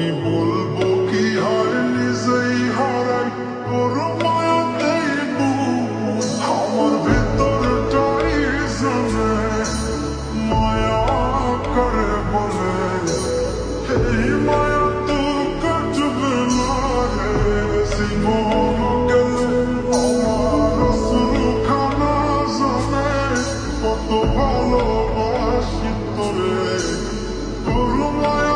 আমি বলবো কি হয় নিজেই হারাই তোর মায়াতেই বুঝ আমার ভেতরটাই জানে মায়া করে বলে এই মায়া তো কাটবে না রে জীবন গেলে আমার শুরুখানা জানে কত ভালোবাসি তোরে তোর মায়া